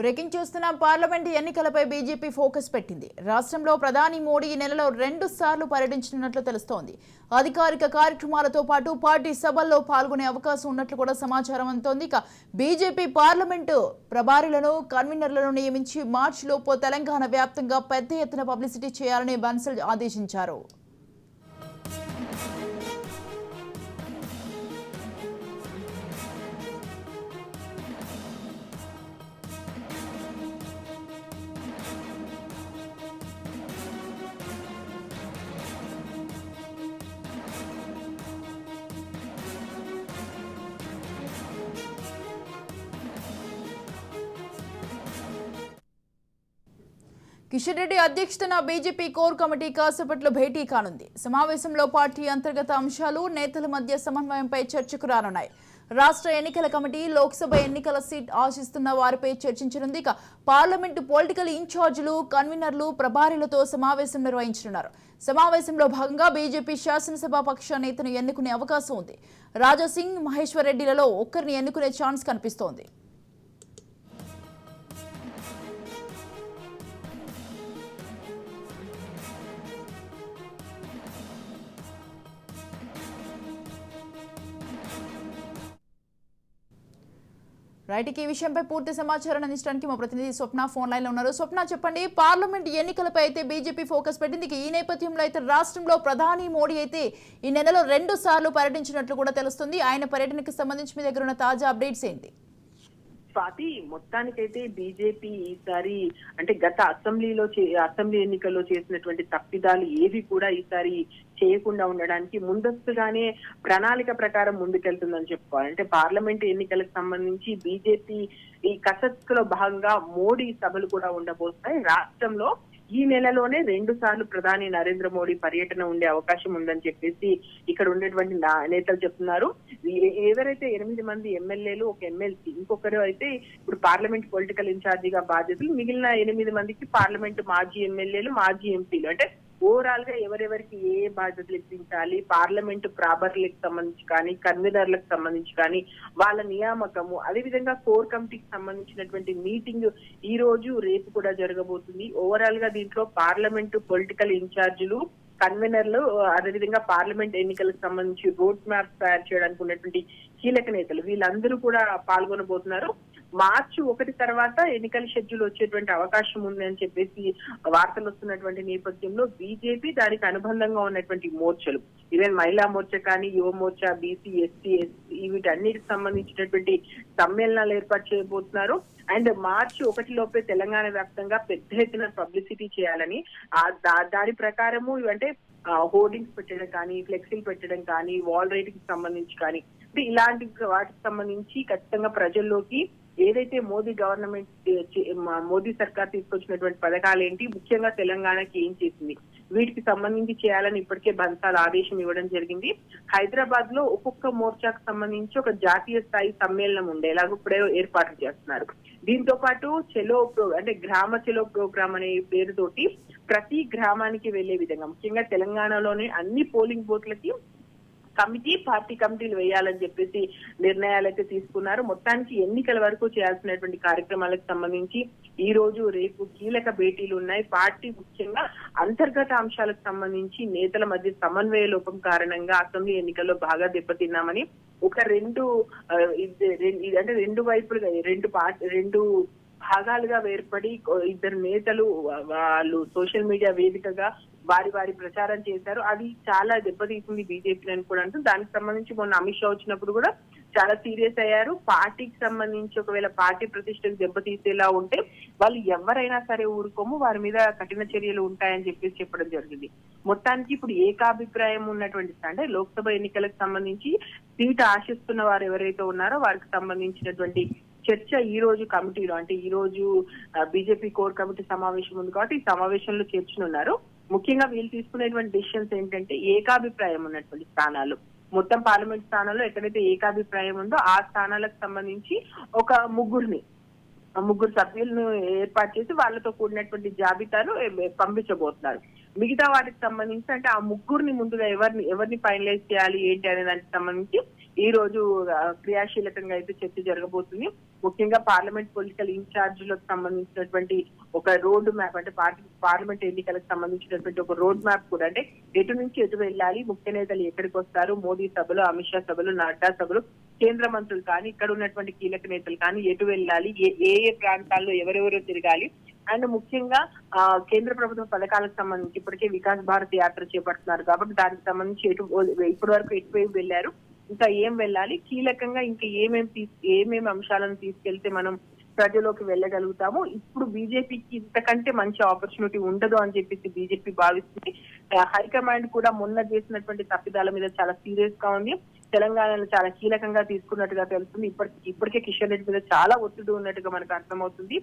Breaking చూస్తున్న parliament ఎన్నికలపై BJP focus పెట్టింది. రాష్ట్రంలో ప్రధాని మోడీ ఈ నెలలో 2 సార్లు పర్యటించనున్నట్లు తెలుస్తోంది. అధికారిక కార్యక్రమాలతో పాటు పార్టీ సభల్లో పాల్గొనే అవకాశం ఉన్నట్లు కూడా సమాచారం అందుతోంది. ఇక బీజేపీ పార్లమెంటు ప్రభారీలను కన్వీనర్లను నియమించి మార్చిలోపు తెలంగాణ వ్యాప్తంగా పెద్ద ఎత్తున పబ్లిసిటీ చేయాలని బన్సల్ ఆదేశించారు. కిషన్ రెడ్డి అధ్యక్షతన బీజేపీ కోర్ కమిటీ కాసేపట్లో భేటీ కానుంది. సమావేశంలో పార్టీ అంతర్గత అంశాలు, నేతల మధ్య సమన్వయంపై చర్చకు రానున్నాయి. రాష్ట్ర ఎన్నికల కమిటీ లోక్సభ ఎన్నికల సీట్ ఆశిస్తున్న వారిపై చర్చించనుంది. ఇక పార్లమెంటు పొలిటికల్ ఇన్ఛార్జీలు, కన్వీనర్లు, ప్రభారీలతో సమావేశం నిర్వహించనున్నారు. సమావేశంలో భాగంగా బీజేపీ శాసనసభ పక్ష నేతను ఎన్నుకునే అవకాశం ఉంది. రాజాసింగ్, మహేశ్వర్ రెడ్డిలలో ఒక్కరిని ఎన్నుకునే ఛాన్స్ కనిపిస్తోంది. రైట్, ఈ విషయంపై పూర్తి సమాచారం అందించడానికి మా ప్రతినిధి స్వప్న ఫోన్ లైన్ లో ఉన్నారు. స్వప్న, చెప్పండి, పార్లమెంట్ ఎన్నికలపై అయితే బీజేపీ ఫోకస్ పెట్టింది. ఈ నేపథ్యంలో అయితే రాష్ట్రంలో ప్రధాని మోడీ అయితే ఈ నెలలో 2 సార్లు పర్యటించినట్లు కూడా తెలుస్తుంది. ఆయన పర్యటనకు సంబంధించి మీ దగ్గర ఉన్న తాజా అప్డేట్స్ ఏంటి? స్వాతి, మొత్తానికైతే బీజేపీ ఈసారి అంటే గత అసెంబ్లీ ఎన్నికల్లో చేసినటువంటి తప్పిదాలు ఏవి కూడా ఈసారి చేయకుండా ఉండడానికి ముందస్తుగానే ప్రణాళిక ప్రకారం ముందుకెళ్తుందని చెప్పుకోవాలి. అంటే పార్లమెంట్ ఎన్నికలకు సంబంధించి బీజేపీ ఈ కసరత్తులో భాగంగా మోడీ సభలు కూడా ఉండబోతున్నాయి. రాష్ట్రంలో ఈ నెలలోనే 2 సార్లు ప్రధాని నరేంద్ర మోడీ పర్యటన ఉండే అవకాశం ఉందని చెప్పేసి ఇక్కడ ఉండేటువంటి నేతలు చెప్తున్నారు. ఎవరైతే 8 మంది ఎమ్మెల్యేలు, ఒక ఎమ్మెల్సీ, ఇంకొకరు అయితే ఇప్పుడు పార్లమెంట్ పొలిటికల్ ఇన్ఛార్జిగా బాధ్యతలు, మిగిలిన 8 మందికి పార్లమెంట్ మాజీ ఎమ్మెల్యేలు, మాజీ ఎంపీలు, అంటే ఓవరాల్ గా ఎవరెవరికి ఏ బాధ్యతలు ఇప్పించాలి, పార్లమెంటు ప్రాబర్లకు సంబంధించి కానీ, కన్వీనర్లకు సంబంధించి కానీ వాళ్ళ నియామకము, అదేవిధంగా కోర్ కమిటీకి సంబంధించినటువంటి మీటింగ్ ఈ రోజు రేపు కూడా జరగబోతుంది. ఓవరాల్ గా దీంట్లో పార్లమెంటు పొలిటికల్ ఇన్ఛార్జీలు, కన్వీనర్లు, అదేవిధంగా పార్లమెంట్ ఎన్నికలకు సంబంధించి రోడ్ మ్యాప్ తయారు చేయడానికి ఉన్నటువంటి కీలక నేతలు వీళ్ళందరూ కూడా పాల్గొనబోతున్నారు. మార్చి 1 తర్వాత ఎన్నికల షెడ్యూల్ వచ్చేటువంటి అవకాశం ఉంది అని చెప్పేసి వార్తలు వస్తున్నటువంటి నేపథ్యంలో బీజేపీ దానికి అనుబంధంగా ఉన్నటువంటి మోర్చలు, ఈవెన్ మహిళా మోర్చా కానీ, యువ మోర్చా, బీసీ, ఎస్టీ, ఎస్సీ వీటన్నిటికి సంబంధించినటువంటి సమ్మేళనాలు ఏర్పాటు చేయబోతున్నారు. అండ్ మార్చి 1 లోపే తెలంగాణ వ్యాప్తంగా పెద్ద ఎత్తున పబ్లిసిటీ చేయాలని దాని ప్రకారము అంటే హోర్డింగ్స్ పెట్టడం కానీ, ఫ్లెక్సీలు పెట్టడం కానీ, వాల్ రైటింగ్ సంబంధించి కానీ, అంటే ఇలాంటి వాటికి సంబంధించి ఖచ్చితంగా ప్రజల్లోకి ఏదైతే మోదీ సర్కార్ తీసుకొచ్చినటువంటి పథకాలు ఏంటి, ముఖ్యంగా తెలంగాణకి ఏం చేసింది, వీటికి సంబంధించి చేయాలని ఇప్పటికే బన్సాల్ ఆదేశం ఇవ్వడం జరిగింది. హైదరాబాద్ లో ఒక్కొక్క మోర్చాకు సంబంధించి ఒక జాతీయ స్థాయి సమ్మేళనం ఉండేలాగా ఇప్పుడే ఏర్పాట్లు చేస్తున్నారు. దీంతో పాటు అంటే గ్రామ చెలో ప్రోగ్రామ్ అనే పేరుతోటి ప్రతి గ్రామానికి వెళ్లే విధంగా, ముఖ్యంగా తెలంగాణలోని అన్ని పోలింగ్ బూత్లకి పార్టీ కమిటీలు వేయాలని చెప్పేసి నిర్ణయాలు అయితే తీసుకున్నారు. మొత్తానికి ఎన్నికల వరకు చేయాల్సినటువంటి కార్యక్రమాలకు సంబంధించి ఈ రోజు రేపు కీలక భేటీలు ఉన్నాయి. పార్టీ ముఖ్యంగా అంతర్గత అంశాలకు సంబంధించి నేతల మధ్య సమన్వయ లోపం కారణంగా అసెంబ్లీ ఎన్నికల్లో బాగా దెబ్బతిన్నామని ఒక రెండు వైపులుగా రెండు భాగాలుగా ఏర్పడి 2 నేతలు వాళ్ళు సోషల్ మీడియా వేదికగా వారి ప్రచారం చేశారు. అది చాలా దెబ్బతీసింది బీజేపీ అని కూడా అంటూ, దానికి సంబంధించి మొన్న అమిత్ షా వచ్చినప్పుడు కూడా చాలా సీరియస్ అయ్యారు. పార్టీకి సంబంధించి ఒకవేళ పార్టీ ప్రతిష్టకు దెబ్బతీసేలా ఉంటే వాళ్ళు ఎవరైనా సరే ఊరుకోము, వారి మీద కఠిన చర్యలు ఉంటాయని చెప్పేసి చెప్పడం జరిగింది. మొత్తానికి ఇప్పుడు ఏకాభిప్రాయం ఉన్నటువంటి, అంటే లోక్సభ ఎన్నికలకు సంబంధించి సీటు ఆశిస్తున్న వారు ఎవరైతే ఉన్నారో వారికి సంబంధించినటువంటి చర్చ ఈ రోజు కమిటీలో, అంటే ఈ రోజు బీజేపీ కోర్ కమిటీ సమావేశం ఉంది కాబట్టి ఈ సమావేశంలో చేర్చనున్నారు. ముఖ్యంగా వీళ్ళు తీసుకునేటువంటి డిసిషన్స్ ఏంటంటే ఏకాభిప్రాయం ఉన్నటువంటి స్థానాలు, మొత్తం పార్లమెంట్ స్థానాల్లో ఎక్కడైతే ఏకాభిప్రాయం ఉందో ఆ స్థానాలకు సంబంధించి ఒక ముగ్గురు సభ్యులను ఏర్పాటు చేసి వాళ్ళతో కూడినటువంటి జాబితాను పంపించబోతున్నారు. మిగతా వాటికి సంబంధించి అంటే ఆ ముగ్గురిని ముందుగా ఎవరిని ఫైనలైజ్ చేయాలి ఏంటి అనే దానికి సంబంధించి ఈ రోజు క్రియాశీలకంగా అయితే చర్చ జరగబోతుంది. ముఖ్యంగా పార్లమెంట్ పొలిటికల్ ఇన్ఛార్జీలకు సంబంధించినటువంటి ఒక రోడ్ మ్యాప్, అంటే పార్లమెంట్ ఎన్నికలకు సంబంధించినటువంటి ఒక రోడ్ మ్యాప్ కూడా, అంటే ఎటు నుంచి ఎటు వెళ్ళాలి, ముఖ్య నేతలు ఎక్కడికి వస్తారు, మోదీ సభలు, అమిత్ షా సభలు, నడ్డా సభలు, కేంద్ర మంత్రులు కానీ ఇక్కడ ఉన్నటువంటి కీలక నేతలు కానీ ఎటు వెళ్ళాలి, ఏ ఏ ప్రాంతాల్లో ఎవరెవరో తిరగాలి, అండ్ ముఖ్యంగా కేంద్ర ప్రభుత్వ పథకాలకు సంబంధించి ఇప్పటికే వికాస్ భారత్ యాత్ర చేపడుతున్నారు కాబట్టి దానికి సంబంధించి ఇప్పటి వరకు ఎటువైపు వెళ్ళారు, ఇంకా ఏం వెళ్ళాలి, కీలకంగా ఇంకా ఏమేమి అంశాలను తీసుకెళ్తే మనం ప్రజలోకి వెళ్ళగలుగుతాము. ఇప్పుడు బీజేపీకి ఇంతకంటే మంచి ఆపర్చునిటీ ఉండదు అని చెప్పేసి బీజేపీ భావిస్తుంది. హైకమాండ్ కూడా మొన్న చేసినటువంటి తప్పిదాల మీద చాలా సీరియస్ గా ఉంది. తెలంగాణలో చాలా కీలకంగా తీసుకున్నట్టుగా తెలుస్తుంది. ఇప్పటికే కిషన్ రెడ్డి మీద చాలా ఒత్తిడి ఉన్నట్టుగా మనకు అర్థమవుతుంది.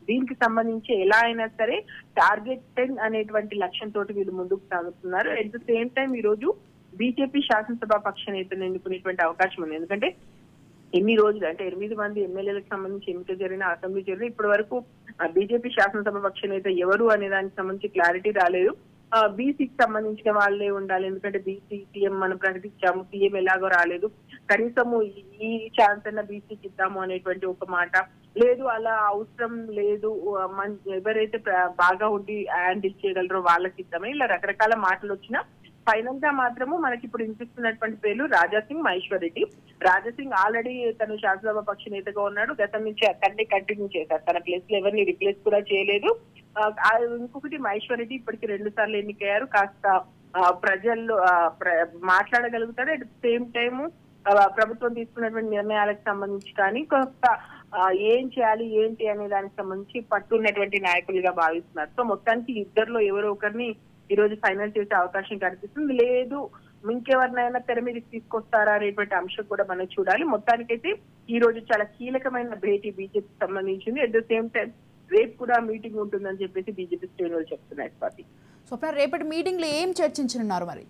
దీనికి సంబంధించి ఎలా అయినా సరే టార్గెట్ 10 అనేటువంటి లక్ష్యంతో వీళ్ళు ముందుకు సాగుతున్నారు. అట్ ద సేమ్ టైం ఈ రోజు బీజేపీ శాసనసభ పక్ష నేతను ఎన్నుకునేటువంటి అవకాశం ఉంది. ఎందుకంటే ఎన్ని రోజులు అంటే 8 మంది ఎమ్మెల్యేలకు సంబంధించి ఎన్నిక జరిగిన, అసెంబ్లీ జరిగిన, ఇప్పటి వరకు బీజేపీ శాసనసభ పక్ష నేత ఎవరు అనే దానికి సంబంధించి క్లారిటీ రాలేదు. బీసీకి సంబంధించిన వాళ్ళే ఉండాలి, ఎందుకంటే బీసీ సీఎం మనం ప్రకటించాము, సీఎం ఎలాగో రాలేదు, కనీసము ఈ ఛాన్స్ అన్న బీసీకి ఇద్దాము అనేటువంటి ఒక మాట లేదు. అలా అవసరం లేదు, ఎవరైతే బాగా ఉండి హ్యాండిల్ చేయగలరో వాళ్ళకి ఇద్దామని ఇలా రకరకాల మాటలు వచ్చినా ఫైనల్ గా మాత్రము మనకి ఇప్పుడు వినిపిస్తున్నటువంటి పేర్లు రాజాసింగ్, మహేశ్వర్ రెడ్డి. రాజాసింగ్ ఆల్రెడీ తను శాసనసభ పక్ష నేతగా ఉన్నాడు, గతం నుంచి అక్కడే కంటిన్యూ చేశారు, తన ప్లేస్ లో ఎవరిని రిప్లేస్ కూడా చేయలేదు. ఇంకొకటి మహేశ్వర్ రెడ్డి ఇప్పటికి 2 సార్లు ఎన్నికయ్యారు, కాస్త ప్రజల్లో మాట్లాడగలుగుతారు. అట్ సేమ్ టైమ్ ప్రభుత్వం తీసుకున్నటువంటి నిర్ణయాలకు సంబంధించి కానీ కొంత ఏం చేయాలి ఏంటి అనే దానికి సంబంధించి పట్టున్నటువంటి నాయకులుగా భావిస్తున్నారు. సో మొత్తానికి ఇద్దరిలో ఎవరో ఒకరిని ఈ రోజు ఫైనల్ చేసే అవకాశం కనిపిస్తుంది. లేదు ఇంకెవరినైనా తెర మీదకి తీసుకొస్తారా అనేటువంటి అంశం కూడా మనం చూడాలి. మొత్తానికైతే ఈ రోజు చాలా కీలకమైన భేటీ బీజేపీకి సంబంధించింది. అట్ ద సేమ్ టైం రేపు కూడా మీటింగ్ ఉంటుందని చెప్పేసి బీజేపీ శ్రేణులు చెప్తున్నారు. స్వాతి, స్వప్న, రేపటి మీటింగ్ లో ఏం చర్చించనున్నారు? మరి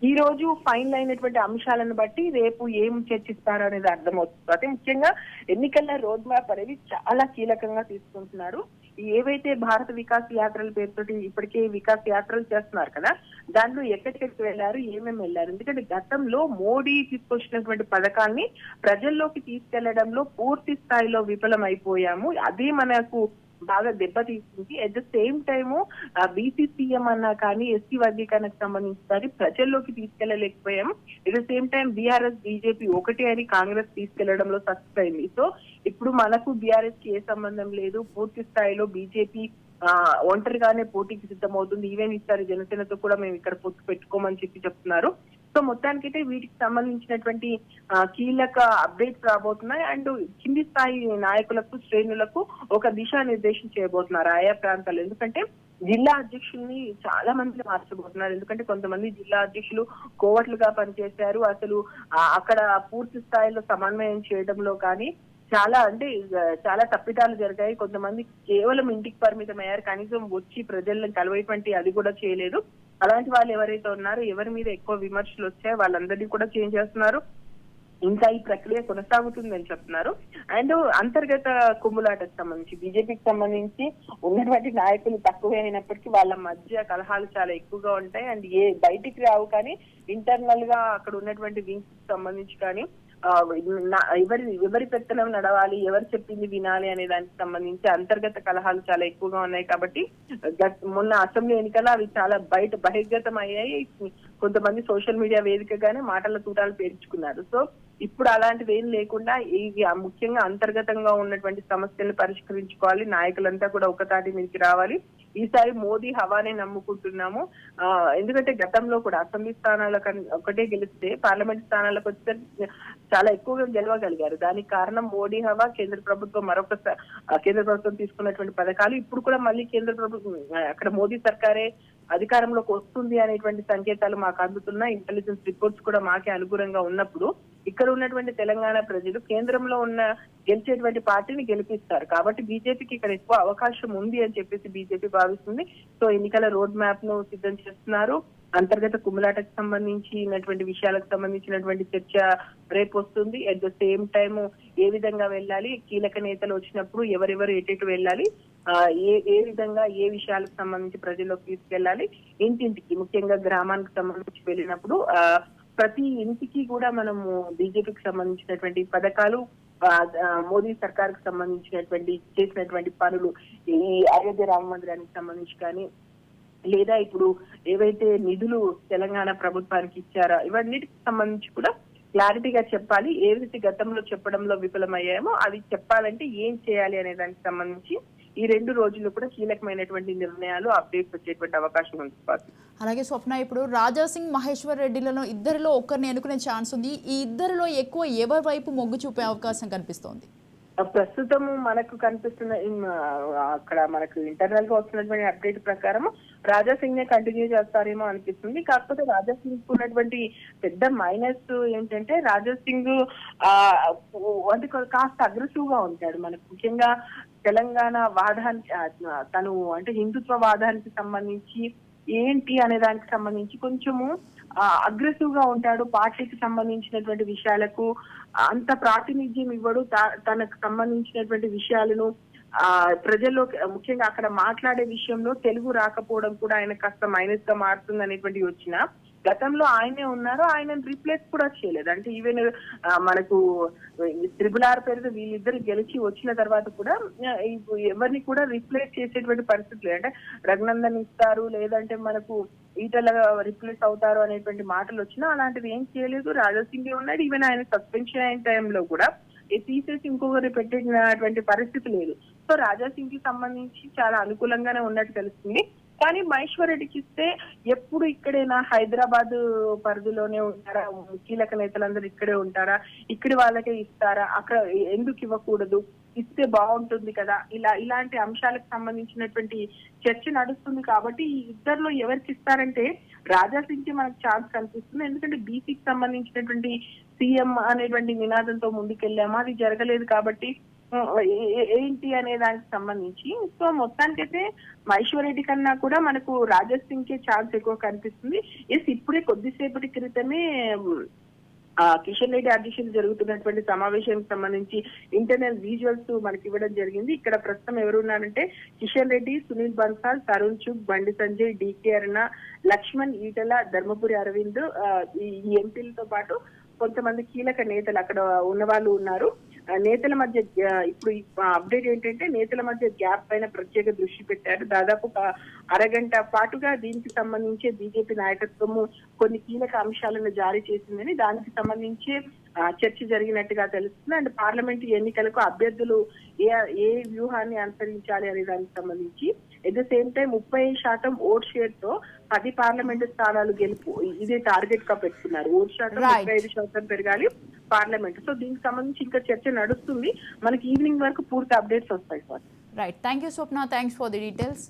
ఈ రోజు ఫైనల్ అయినటువంటి అంశాలను బట్టి రేపు ఏం చర్చిస్తారు అనేది అర్థమవుతుంది. అయితే ముఖ్యంగా ఎన్నికల రోడ్ మ్యాప్ అనేది చాలా కీలకంగా తీసుకుంటున్నారు. ఏవైతే భారత వికాస్ యాత్రల పేరుతోటి ఇప్పటికే వికాస్ యాత్రలు చేస్తున్నారు కదా, దాంట్లో ఎక్కడికెక్కడికి వెళ్ళారు, ఏమేమి వెళ్ళారు, ఎందుకంటే గతంలో మోడీ తీసుకొచ్చినటువంటి పథకాల్ని ప్రజల్లోకి తీసుకెళ్లడంలో పూర్తి స్థాయిలో విఫలమైపోయాము. అదే మనకు బాగా దెబ్బతీసింది. At the same time BC CM అన్నా కానీ ఎస్సీ వర్గీకరణకు సంబంధించి కానీ ప్రజల్లోకి తీసుకెళ్లలేకపోయాము. At the same time BRS BJP ఒకటి అని కాంగ్రెస్ తీసుకెళ్లడంలో సక్సెస్ అయింది. సో ఇప్పుడు మనకు బీఆర్ఎస్ కి ఏ సంబంధం లేదు, పూర్తి స్థాయిలో బీజేపీ ఒంటరిగానే పోటీకి సిద్ధమవుతుంది. ఈవెన్ ఈసారి జనసేనతో కూడా మేము ఇక్కడ పొత్తు పెట్టుకోమని చెప్తున్నారు. సో మొత్తానికైతే వీటికి సంబంధించినటువంటి కీలక అప్డేట్స్ రాబోతున్నాయి. అండ్ కింది స్థాయి నాయకులకు, శ్రేణులకు ఒక దిశానిర్దేశం చేయబోతున్నారు ఆయా ప్రాంతాలు. ఎందుకంటే జిల్లా అధ్యక్షుల్ని చాలా మంది మార్చబోతున్నారు. ఎందుకంటే కొంతమంది జిల్లా అధ్యక్షులు కోవట్లుగా పనిచేశారు. అసలు అక్కడ పూర్తి స్థాయిలో సమన్వయం చేయడంలో కానీ చాలా తప్పిదాలు జరిగాయి. కొంతమంది కేవలం ఇంటికి పరిమితం అయ్యారు, కనీసం వచ్చి ప్రజలను కలవేటువంటి అది కూడా చేయలేదు. అలాంటి వాళ్ళు ఎవరైతే ఉన్నారో, ఎవరి మీద ఎక్కువ విమర్శలు వచ్చాయో వాళ్ళందరినీ కూడా చేంజ్ చేస్తున్నారు. ఇంకా ఈ ప్రక్రియ కొనసాగుతుందని చెప్తున్నారు. అండ్ అంతర్గత కుమ్ములాటకు సంబంధించి బీజేపీకి సంబంధించి ఉన్నటువంటి నాయకులు తక్కువే అయినప్పటికీ వాళ్ళ మధ్య కలహాలు చాలా ఎక్కువగా ఉంటాయి. అండ్ బయటికి రావు, కానీ ఇంటర్నల్ గా అక్కడ ఉన్నటువంటి వింగ్స్ కి సంబంధించి కానీ ఎవరి పెత్తనం నడవాలి, ఎవరు చెప్పింది వినాలి అనే దానికి సంబంధించి అంతర్గత కలహాలు చాలా ఎక్కువగా ఉన్నాయి. కాబట్టి మొన్న అసెంబ్లీ ఎన్నికలు అవి చాలా బహిర్గతం అయ్యాయి. కొంతమంది సోషల్ మీడియా వేదికగానే మాటల తూటాలు పేర్చుకున్నారు. సో ఇప్పుడు అలాంటివి ఏం లేకుండా ఇవి ముఖ్యంగా అంతర్గతంగా ఉన్నటువంటి సమస్యలను పరిష్కరించుకోవాలి. నాయకులంతా కూడా ఒకతాటి మీదకి రావాలి. ఈసారి మోదీ హవానే నమ్ముకుంటున్నాము. ఎందుకంటే గతంలో కూడా అసెంబ్లీ స్థానాల ఒకటే గెలిస్తే పార్లమెంట్ స్థానాలకు వచ్చే చాలా ఎక్కువగా గెలవగలిగారు. దానికి కారణం మోడీ హవా, కేంద్ర ప్రభుత్వం తీసుకున్నటువంటి పథకాలు. ఇప్పుడు కూడా మళ్ళీ కేంద్ర ప్రభుత్వం అక్కడ మోదీ సర్కారే అధికారంలోకి వస్తుంది అనేటువంటి సంకేతాలు మాకు అందుతున్నాయి. ఇంటెలిజెన్స్ రిపోర్ట్స్ కూడా మాకే అనుగుణంగా ఉన్నప్పుడు ఇక్కడ ఉన్నటువంటి తెలంగాణ ప్రజలు కేంద్రంలో ఉన్న గెలిచేటువంటి పార్టీని గెలిపిస్తారు. కాబట్టి బీజేపీకి ఇక్కడ ఎక్కువ అవకాశం ఉంది అని చెప్పేసి బీజేపీ భావిస్తుంది. సో ఎన్నికల రోడ్ మ్యాప్ ను సిద్ధం చేస్తున్నారు. అంతర్గత కుమ్ములాటకు సంబంధించినటువంటి విషయాలకు సంబంధించినటువంటి చర్చ రేపు వస్తుంది. అట్ ద సేమ్ టైమ్ ఏ విధంగా వెళ్ళాలి, కీలక నేతలు వచ్చినప్పుడు ఎవరెవరు ఎటు వెళ్ళాలి, ఏ విధంగా ఏ విషయాలకు సంబంధించి ప్రజల్లోకి తీసుకెళ్లాలి, ఇంటింటికి ముఖ్యంగా గ్రామానికి సంబంధించి వెళ్ళినప్పుడు ప్రతి ఇంటికి కూడా మనము బీజేపీకి సంబంధించినటువంటి పథకాలు, మోదీ సర్కార్ కి సంబంధించినటువంటి చేసినటువంటి పనులు, ఈ అయోధ్య రామ మందిరానికి సంబంధించి కానీ, లేదా ఇప్పుడు ఏవైతే నిధులు తెలంగాణ ప్రభుత్వానికి ఇచ్చారో ఇవన్నిటికి సంబంధించి కూడా క్లారిటీగా చెప్పాలి. ఏదైతే గతంలో చెప్పడంలో విఫలమయ్యామో అవి చెప్పాలంటే ఏం చేయాలి అనే దానికి సంబంధించి ఈ 2 రోజుల్లో కూడా కీలకమైనటువంటి నిర్ణయాలు, అప్డేట్స్ వచ్చేటువంటి అవకాశం ఉంది. అలాగే స్వప్న, ఇప్పుడు రాజా సింగ్, మహేశ్వర్ రెడ్డిలలో ఇద్దరిలో ఒక్కరిని ఎన్నుకునే ఛాన్స్ ఉంది. ఈ ఇద్దరిలో ఎక్కువ ఎవరి వైపు మొగ్గు చూపే అవకాశం కనిపిస్తోంది? ప్రస్తుతం మనకు కనిపిస్తున్న అక్కడ మనకు ఇంటర్నల్ గా వస్తున్నటువంటి అప్డేట్ ప్రకారం రాజా సింగ్ నే కంటిన్యూ చేస్తారేమో అనిపిస్తుంది. కాకపోతే రాజా సింగ్ ఉన్నటువంటి పెద్ద మైనస్ ఏంటంటే రాజా సింగ్ అంటే కాస్త అగ్రెసివ్ గా ఉంటాడు. మనకు ముఖ్యంగా తెలంగాణ వాదానికి తను అంటే హిందుత్వ వాదానికి సంబంధించి ఏంటి అనే దానికి సంబంధించి కొంచెము అగ్రెసివ్ గా ఉంటాడు. పార్టీకి సంబంధించినటువంటి విషయాలకు అంత ప్రాతినిధ్యం ఇవ్వడు. తనకు సంబంధించినటువంటి విషయాలను ప్రజల్లో ముఖ్యంగా అక్కడ మాట్లాడే విషయంలో తెలుగు రాకపోవడం కూడా ఆయన కాస్త మైనస్ గా మారుతుంది అనేటువంటి వచ్చిన గతంలో ఆయనే ఉన్నారు, ఆయనను రీప్లేస్ కూడా చేయలేదు. అంటే ఈవెన్ మనకు RRR పేరుతో వీళ్ళిద్దరు గెలిచి వచ్చిన తర్వాత కూడా ఎవరిని కూడా రీప్లేస్ చేసేటువంటి పరిస్థితి లేదు. అంటే రఘునందన్ ఇస్తారు, లేదంటే మనకు ఈటల రీప్లేస్ అవుతారు అనేటువంటి మాటలు వచ్చినా అలాంటివి ఏం చేయలేదు. రాజా సింగ్ ఉన్నాడు. ఈవెన్ ఆయన సస్పెన్షన్ అయిన టైంలో కూడా తీసేసి ఇంకొకరు పెట్టినటువంటి పరిస్థితి లేదు. సో రాజా సింగ్ కి సంబంధించి చాలా అనుకూలంగానే ఉన్నట్టు తెలుస్తుంది. కానీ మహేశ్వర్ రెడ్డికి ఇస్తే ఎప్పుడు ఇక్కడేనా, హైదరాబాద్ పరిధిలోనే ఉంటారా, కీలక నేతలందరూ ఇక్కడే ఉంటారా, ఇక్కడి వాళ్ళకే ఇస్తారా, అక్కడ ఎందుకు ఇవ్వకూడదు, ఇస్తే బాగుంటుంది కదా, ఇలాంటి అంశాలకు సంబంధించినటువంటి చర్చ నడుస్తుంది. కాబట్టి ఈ ఇద్దరిలో ఎవరికి ఇస్తారంటే రాజా సింగ్ కి మనకు ఛాన్స్ కనిపిస్తుంది. ఎందుకంటే బీసీకి సంబంధించినటువంటి సీఎం అనేటువంటి నినాదంతో ముందుకెళ్ళాము, అది జరగలేదు. కాబట్టి ఏంటి అనే దానికి సంబంధించి సో మొత్తానికైతే మహేశ్వర్ రెడ్డి కన్నా కూడా మనకు రాజా సింగ్ కే ఛాన్స్ ఎక్కువ కనిపిస్తుంది. ఇప్పుడే కొద్దిసేపటి క్రితమే కిషన్ రెడ్డి అధ్యక్షతన జరుగుతున్నటువంటి సమావేశానికి సంబంధించి ఇంటర్నల్ విజువల్స్ మనకి ఇవ్వడం జరిగింది. ఇక్కడ ప్రస్తుతం ఎవరు ఉన్నారంటే కిషన్ రెడ్డి, సునీల్ బన్సాల్, తరుణ్ చుగ్, బండి సంజయ్, డికే అరుణ, లక్ష్మణ్, ఈటల, ధర్మపురి అరవింద్, ఈ ఎంపీలతో పాటు కొంతమంది కీలక నేతలు అక్కడ ఉన్న వాళ్ళు ఉన్నారు. నేతల మధ్య ఇప్పుడు అప్డేట్ ఏంటంటే నేతల మధ్య గ్యాప్ పైన ప్రత్యేక దృష్టి పెట్టారు. దాదాపు ఒక అరగంట పాటుగా దీనికి సంబంధించి బీజేపీ నాయకత్వము కొన్ని కీలక అంశాలను జారీ చేసిందని దానికి సంబంధించి చర్చ జరిగినట్టుగా తెలుస్తుంది. అండ్ పార్లమెంట్ ఎన్నికలకు అభ్యర్థులు ఏ వ్యూహాన్ని అనుసరించాలి అనే దానికి సంబంధించి at the same time 30% vote share తో 10 పార్లమెంటు స్థానాలు గెలుపు ఇదే టార్గెట్ గా పెట్టుకున్నారు. ఓట్ శాతం 35% పెరగాలి పార్లమెంట్. సో దీనికి సంబంధించి ఇంకా చర్చ నడుస్తుంది. మనకి ఈవినింగ్ వరకు పూర్తి అప్డేట్స్ వస్తాయి sir. Right, thank you Swapna, thanks for the details.